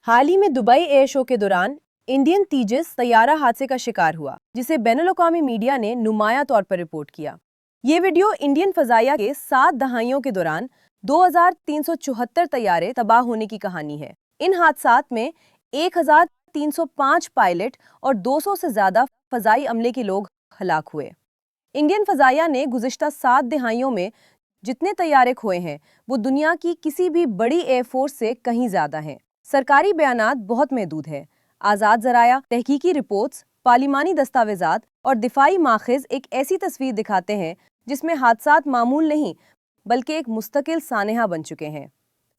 हाल ही में Dubai air show के दौरान इंडियन तेजस तैयारा हादसे का शिकार हुआ, जिसे बैनुल-अक़वामी मीडिया ने नुमाया तौर पर रिपोर्ट किया। ये वीडियो इंडियन फ़ज़ाइया के 7 दहाइयों के दौरान 2374 तैयारे तबाह होने की कहानी है। इन हादसात में 1305 पायलट और 200 से ज्यादा फ़ज़ाई अमले के लोग हलाक हुए। इंडियन फ़ज़ाइया ने गुज़िश्ता 7 दहाइयों में जितने तैयारे खोए हैं, वो दुनिया की किसी भी बड़ी एयरफोर्स से कहीं ज्यादा हैं। सरकारी बयानात बहुत महदूद है। आज़ाद ज़राया, तहकीकी रिपोर्ट्स, पार्लिमानी दस्तावेज़ात और दिफाई माखिज़ एक ऐसी तस्वीर दिखाते हैं जिसमें हादसात मामूल नहीं बल्कि एक मुस्तकिल सानहा बन चुके हैं।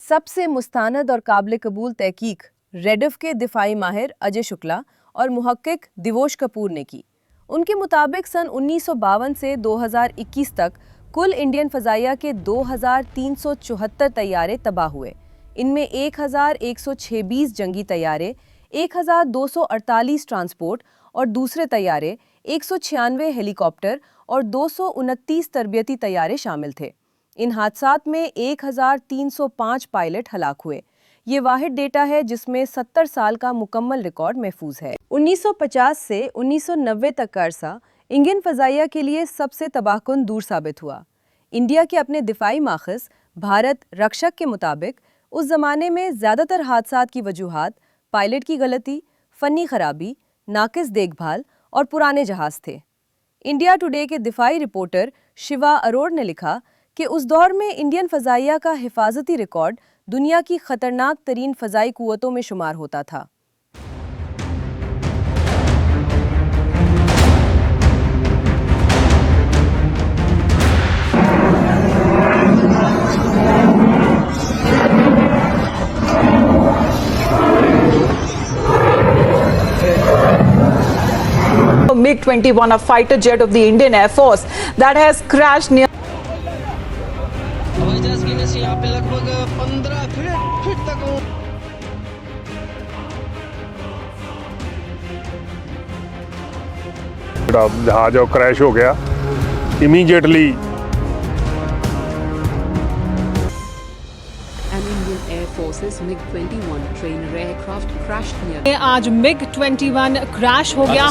सबसे मुस्तानद और काबिल कबूल तहकीक रेडिफ के दिफाई माहिर अजय शुक्ला और मुहक्किक दिवोश कपूर ने की। उनके मुताबिक सन 1952 से 2021 तक कुल इंडियन फ़ज़ाइया के 2374 तैयारे तबाह हुए। इनमें 1126 जंगी तैयारे, 1248 ट्रांसपोर्ट और दूसरे तैयारे, 196 हेलीकॉप्टर और 229 तरबियती तैयारे शामिल थे। इन हादसात में 1305 पायलट हलाक हुए। ये वाहिद डेटा है जिसमें 70 साल का मुकम्मल रिकॉर्ड महफूज है। 1950 से 1990 तक का अरसा इंडियन फ़ज़ाइया के लिए सबसे तबाहकुन दूर साबित हुआ। इंडिया के अपने दिफाई माखिज़ भारत रक्षक के मुताबिक उस ज़माने में ज़्यादातर हादसात की वजूहात पायलट की गलती, फ़नी खराबी, नाकिस देखभाल और पुराने जहाज़ थे। इंडिया टुडे के दिफाई रिपोर्टर शिवा अरोड़ ने लिखा कि उस दौर में इंडियन फ़ज़ाइया का हिफाजती रिकॉर्ड दुनिया की ख़तरनाक तरीन फ़ज़ाई क़ुव्वतों में शुमार होता था। MiG-21, a fighter jet of the Indian Air Force that has crashed near हवाई जहाज गिरने से यहाँ पे लगभग 15 फीट तक जहाज क्रैश हो गया immediately. Air Force's MiG-21 trainer aircraft crashed near. आज MiG-21 क्रैश हो गया।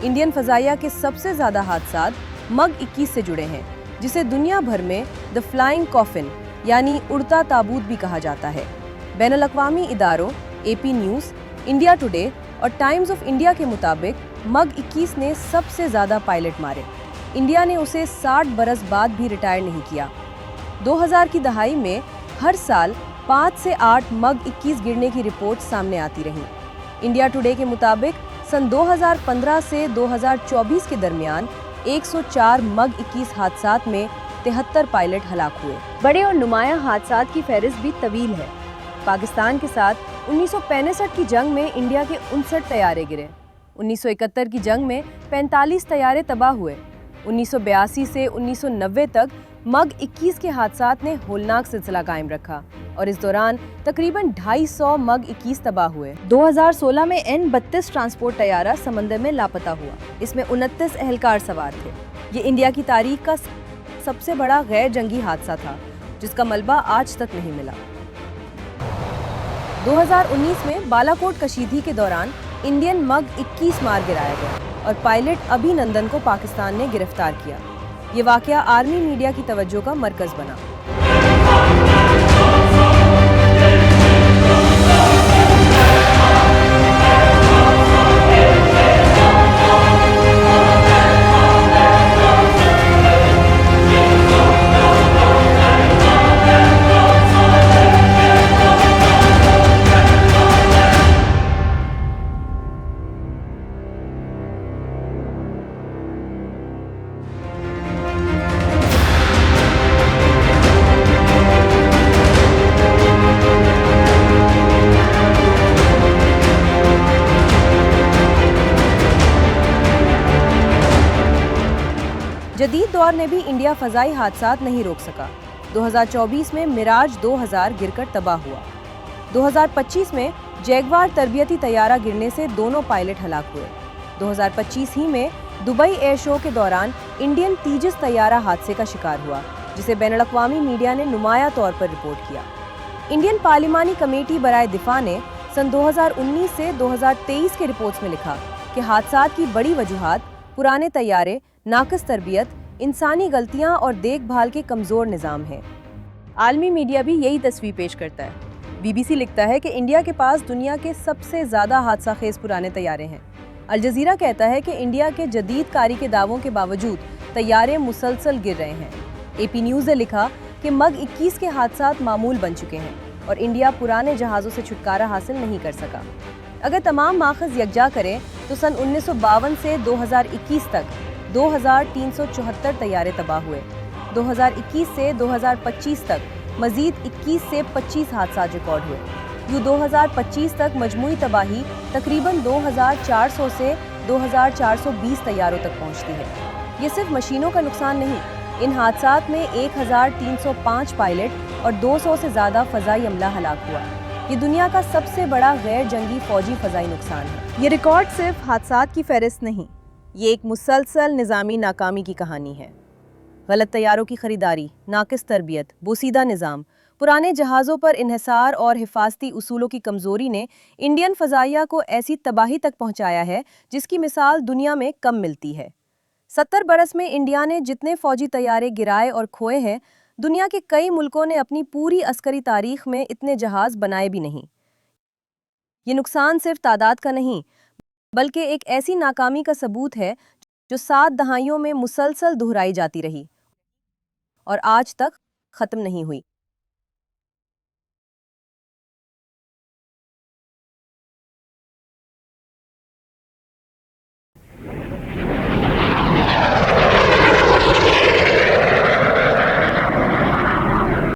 इंडियन फ़ज़ाइया के सबसे ज़्यादा हादसात MiG-21 से जुड़े हैं, जिसे दुनिया भर में द फ्लाइंग कॉफिन यानी उड़ता ताबूत भी कहा जाता है। बैनुल-अक़वामी इदारों AP न्यूज़, इंडिया टुडे और टाइम्स ऑफ इंडिया के मुताबिक MiG-21 ने सबसे ज़्यादा पायलट मारे। इंडिया ने उसे 60 बरस बाद भी रिटायर नहीं किया। 2000 की दहाई में हर साल 5 से 8 MiG-21 गिरने की रिपोर्ट सामने आती रहीं। इंडिया टुडे के मुताबिक सन 2015 से 2024 के दरमियान 104 MiG-21 हादसात में 73 पायलट हलाक हुए। बड़े और नुमाया हादसात की फहरिस्त भी तवील है। पाकिस्तान के साथ 1965 की जंग में इंडिया के 59 तैयारे गिरे। 1971 की जंग में 45 तैयारे तबाह हुए। 1982 से 1990 तक MiG-21 के हादसात ने होलनाक सिलसिला कायम रखा और इस दौरान तकरीबन 250 MiG-21 तबाह हुए। 2016 में N-32 ट्रांसपोर्ट तैयारा समंदर में लापता हुआ। इसमें 29 एहलकार सवार थे। ये इंडिया की तारीख का सबसे बड़ा गैर जंगी हादसा था, जिसका मलबा आज तक नहीं मिला। 2019 में बालाकोट कशीदी के दौरान इंडियन MiG-21 मार गिराया गया और पायलट अभिनंदन को पाकिस्तान ने गिरफ्तार किया। ये वाकया आर्मी मीडिया की तवज्जो का मरकज बना। जदीद दौर ने भी इंडिया फ़ज़ाई हादसात नहीं रोक सका। 2024 में मिराज 2000 गिरकर तबाह हुआ। 2025 में जैगवार तरबियती तैयारा गिरने से दोनों पायलट हलाक हुए। 2025 ही में दुबई एयर शो के दौरान इंडियन तेजस तैयारा हादसे का शिकार हुआ, जिसे बैनुल-अक़वामी मीडिया ने नुमाया तौर पर रिपोर्ट किया। इंडियन पार्लिमानी कमेटी बराए दिफा ने सन 2019 से 2023 के रिपोर्ट्स में लिखा कि हादसात की बड़ी वजूहात पुराने तैयारे, नाक़िस तरबियत, इंसानी गलतियां और देखभाल के कमज़ोर निज़ाम हैं। आलमी मीडिया भी यही तस्वीर पेश करता है। BBC लिखता है कि इंडिया के पास दुनिया के सबसे ज़्यादा हादसा खेज़ पुराने तैयारे हैं। अल जज़ीरा कहता है कि इंडिया के जदीद कारी के दावों के बावजूद तैयारे मुसलसल गिर रहे हैं। AP न्यूज़ ने लिखा कि मग 21 के हादसात मामूल बन चुके हैं और इंडिया पुराने जहाज़ों से छुटकारा हासिल नहीं कर सका। अगर तमाम माखज़ यकजा करें तो सन 1952 से 2021 तक 2374 तैयारे तबाह हुए। 2021 से 2025 तक मज़ीद 21 से 25 हादसा रिकॉर्ड हुए। यूँ 2025 तक मजमूई तबाही तकरीबन 2400 से 2420 तैयारों तक पहुँचती है। ये सिर्फ मशीनों का नुकसान नहीं, इन हादसात में 1305 पायलट और 200 से ज़्यादा फ़ज़ाई अमला हलाक हुआ। ये दुनिया का सबसे बड़ा गैर जंगी फ़ौजी फ़ज़ाई नुकसान है। ये रिकॉर्ड सिर्फ हादसात की फ़हरिस्त नहीं, ये एक मुसलसल निज़ामी नाकामी की कहानी है। गलत तैयारों की खरीदारी, नाक़िस तरबियत, बोसीदा निज़ाम, पुराने जहाज़ों पर इन्हिसार और हिफाजती उसूलों की कमज़ोरी ने इंडियन फ़ज़ाइया को ऐसी तबाही तक पहुँचाया है जिसकी मिसाल दुनिया में कम मिलती है। 70 बरस में इंडिया ने जितने फ़ौजी तैयारे गिराए और खोए हैं, दुनिया के कई मुल्कों ने अपनी पूरी अस्करी तारीख में इतने जहाज़ बनाए भी नहीं। ये नुकसान सिर्फ तादाद का नहीं, बल्कि एक ऐसी नाकामी का सबूत है जो 7 दहाइयों में मुसलसल दोहराई जाती रही और आज तक ख़त्म नहीं हुई।